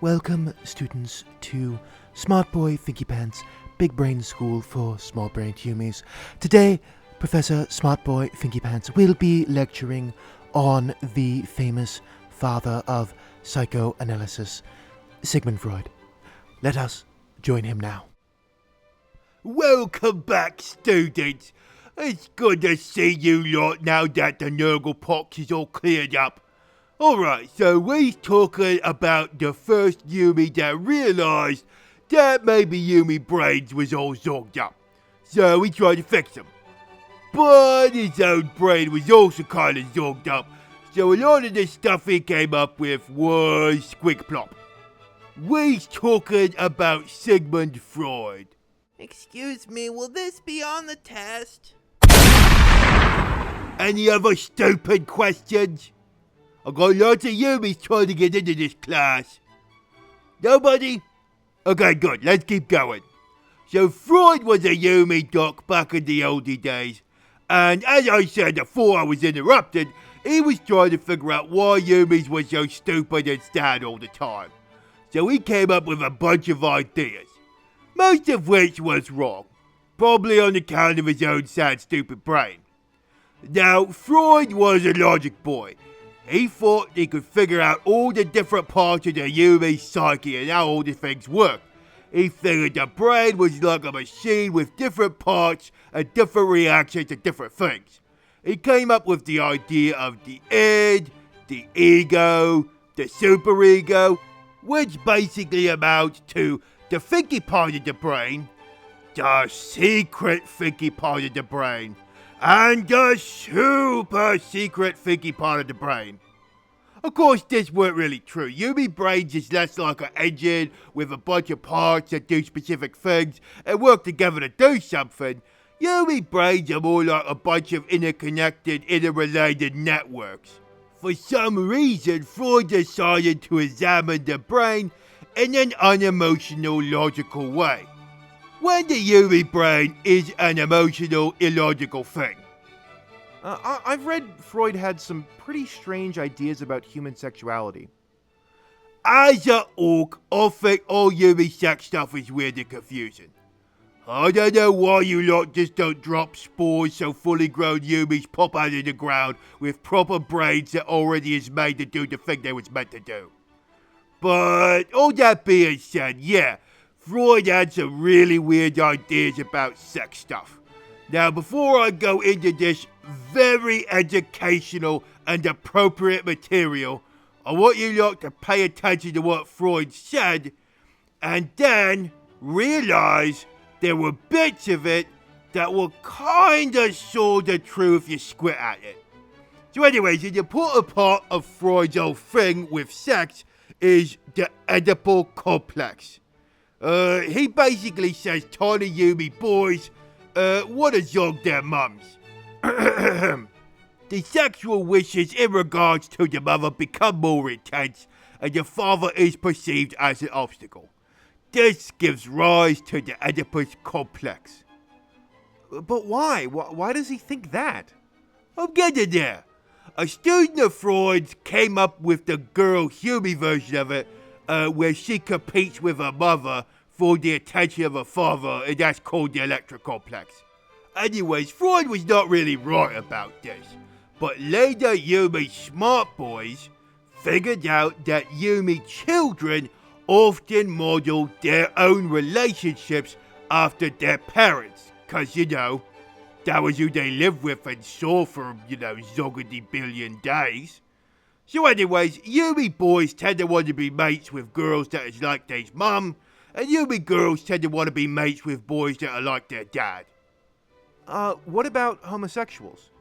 Welcome, students, to Smart Boy Thinky Pants Big Brain School for Small-Brained Humies. Today, Professor Smart Boy Thinky Pants will be lecturing on the famous father of psychoanalysis, Sigmund Freud. Let us join him now. Welcome back, students. It's good to see you lot now that the Nurgle pox is all cleared up. Alright, so we're talking about the first Yumi that realised that maybe Yumi brains was all zogged up. So he tried to fix them. But his own brain was also kind of zogged up, so a lot of the stuff he came up with was squig plop. We're talking about Sigmund Freud. Excuse me, will this be on the test? Any other stupid questions? I've got lots of Yumis trying to get into this class. Nobody? Okay, good. Let's keep going. So Freud was a Yumi doc back in the oldie days. And as I said before I was interrupted, he was trying to figure out why Yumis were so stupid and sad all the time. So he came up with a bunch of ideas. Most of which was wrong. Probably on account of his own sad, stupid brain. Now, Freud was a logic boy. He thought he could figure out all the different parts of the human psyche and how all the things work. He figured the brain was like a machine with different parts and different reactions to different things. He came up with the idea of the id, the ego, the superego, which basically amounts to the thinky part of the brain, the secret thinky part of the brain, and the super secret thinky part of the brain. Of course, this weren't really true. Yumi brains is less like an engine with a bunch of parts that do specific things and work together to do something. Yumi brains are more like a bunch of interconnected, interrelated networks. For some reason, Freud decided to examine the brain in an unemotional, logical way. When the Yumi brain is an emotional, illogical thing. I've read Freud had some pretty strange ideas about human sexuality. As a orc, I think all Yumi sex stuff is weird and confusing. I don't know why you lot just don't drop spores so fully grown Yumis pop out of the ground with proper brains that already is made to do the thing they was meant to do. But all that being said, yeah, Freud had some really weird ideas about sex stuff. Now, before I go into this very educational and appropriate material, I want you lot to pay attention to what Freud said, and then realize there were bits of it that were kinda sorta true if you squint at it. So anyways, an important part of Freud's whole thing with sex is the Oedipus Complex. He basically says tiny Yumi boys want to zog their mums. The sexual wishes in regards to the mother become more intense, and the father is perceived as an obstacle. This gives rise to the Oedipus Complex. But why? Why does he think that? I'm getting there. A student of Freud's came up with the girl Yumi version of it, where she competes with her mother for the attention of her father, and that's called the Electric Complex. Anyways, Freud was not really right about this, but later Yumi smart boys figured out that Yumi children often model their own relationships after their parents, cause that was who they lived with and saw for, zoggity billion days. So anyways, Yumi boys tend to want to be mates with girls that is like their mum, and Yumi girls tend to want to be mates with boys that are like their dad. What about homosexuals?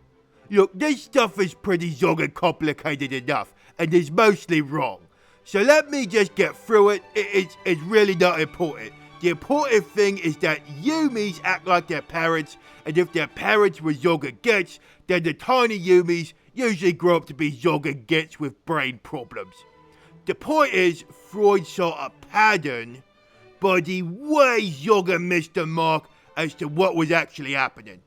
Look, this stuff is pretty zog and complicated enough, and is mostly wrong. So let me just get through it. It's really not important. The important thing is that Yumis act like their parents, and if their parents were zog and gets, then the tiny Yumis usually grow up to be zog and gets with brain problems. The point is, Freud saw a pattern, but he way zog and missed the mark as to what was actually happening.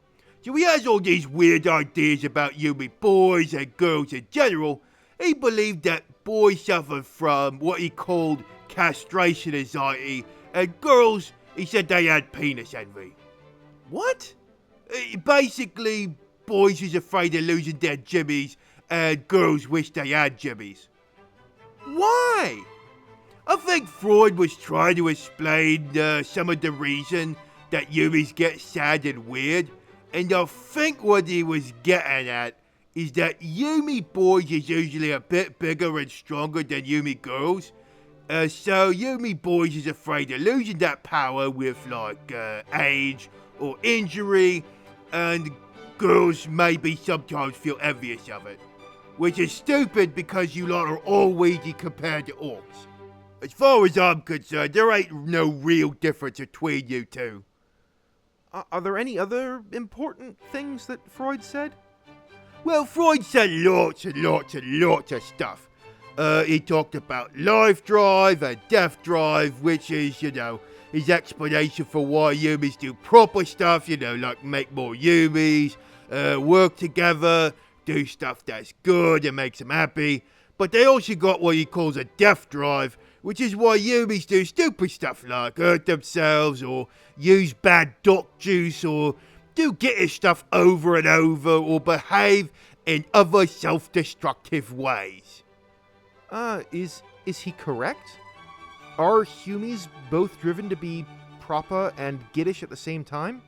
So he has all these weird ideas about Yumi boys and girls in general. He believed that boys suffered from what he called castration anxiety, and girls, he said they had penis envy. What? Basically, boys is afraid of losing their jimmies, and girls wish they had jimmies. Why? I think Freud was trying to explain some of the reason that Yumis get sad and weird, and I think what he was getting at is that Yumi boys is usually a bit bigger and stronger than Yumi girls, so Yumi boys is afraid of losing that power with like age or injury, and girls maybe sometimes feel envious of it, which is stupid because you lot are all weedy compared to orcs. As far as I'm concerned, there ain't no real difference between you two. Are there any other important things that Freud said? Well, Freud said lots and lots and lots of stuff. He talked about life drive and death drive, which is, his explanation for why Yumis do proper stuff, like make more Yumis, work together, do stuff that's good and makes them happy. But they also got what he calls a death drive, which is why Yumis do stupid stuff like hurt themselves or use bad doc juice or do gittish stuff over and over or behave in other self-destructive ways. Is he correct? Are Humies both driven to be proper and giddish at the same time?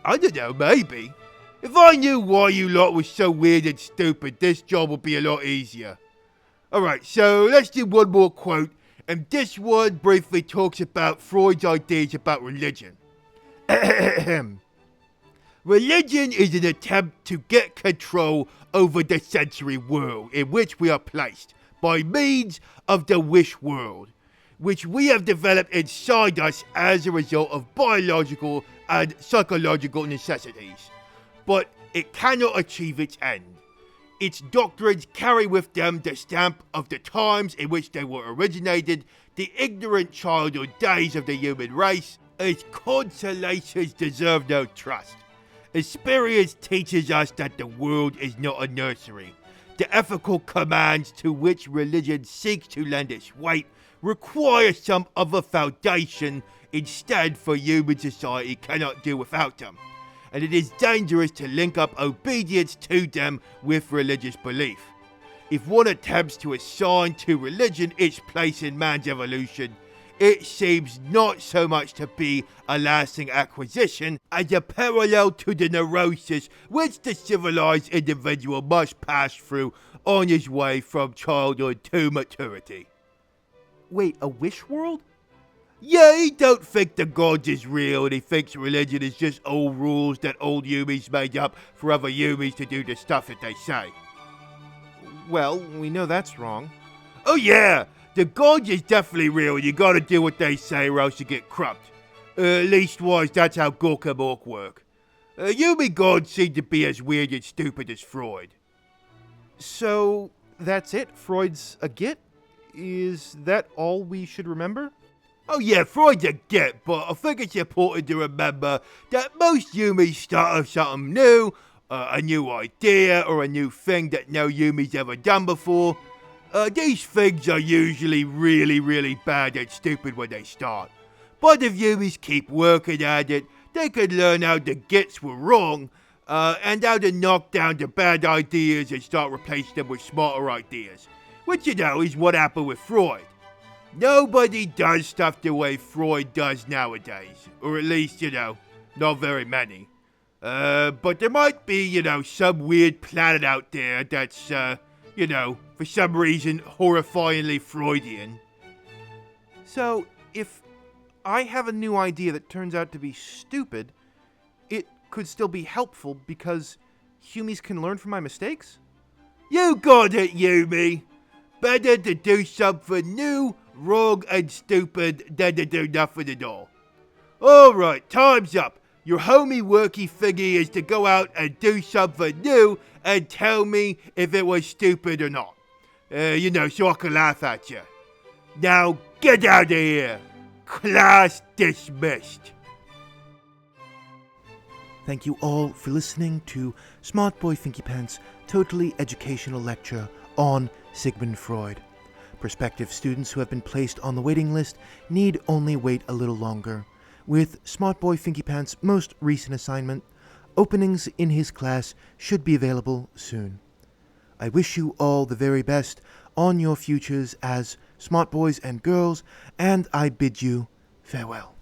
I don't know, maybe. If I knew why you lot was so weird and stupid, this job would be a lot easier. Alright, so let's do one more quote, and this one briefly talks about Freud's ideas about religion. Religion is an attempt to get control over the sensory world in which we are placed by means of the wish world, which we have developed inside us as a result of biological and psychological necessities. But it cannot achieve its end. Its doctrines carry with them the stamp of the times in which they were originated, the ignorant childhood days of the human race. Its consolations deserve no trust. Experience teaches us that the world is not a nursery. The ethical commands to which religion seeks to lend its weight require some other foundation instead, for human society cannot do without them. And it is dangerous to link up obedience to them with religious belief. If one attempts to assign to religion its place in man's evolution, it seems not so much to be a lasting acquisition as a parallel to the neurosis which the civilized individual must pass through on his way from childhood to maturity. Wait, a wish world? Yeah, he don't think the gods is real, and he thinks religion is just old rules that old Yumis made up for other Yumis to do the stuff that they say. Well, we know that's wrong. Oh yeah, the gods is definitely real, and you gotta do what they say or else you get corrupt. Leastwise, that's how Gorka Mork work. Yumi gods seem to be as weird and stupid as Freud. So, that's it? Freud's a git? Is that all we should remember? Oh yeah, Freud's a git, but I think it's important to remember that most Yumis start off something new, a new idea, or a new thing that no Yumi's ever done before. These things are usually really, really bad and stupid when they start. But if Yumis keep working at it, they can learn how the gits were wrong, and how to knock down the bad ideas and start replacing them with smarter ideas. Which, is what happened with Freud. Nobody does stuff the way Freud does nowadays. Or at least, not very many. But there might be, some weird planet out there that's, for some reason horrifyingly Freudian. So, if I have a new idea that turns out to be stupid, it could still be helpful because Humies can learn from my mistakes? You got it, Yumi! Better to do something new, wrong, and stupid than to do nothing at all. Alright, time's up. Your homie worky thingy is to go out and do something new and tell me if it was stupid or not. So I can laugh at you. Now get out of here. Class dismissed. Thank you all for listening to Smart Boy Thinky Pants' totally educational lecture on Sigmund Freud. Prospective students who have been placed on the waiting list need only wait a little longer. With Smart Boy Finky Pants' most recent assignment, openings in his class should be available soon. I wish you all the very best on your futures as smart boys and girls, and I bid you farewell.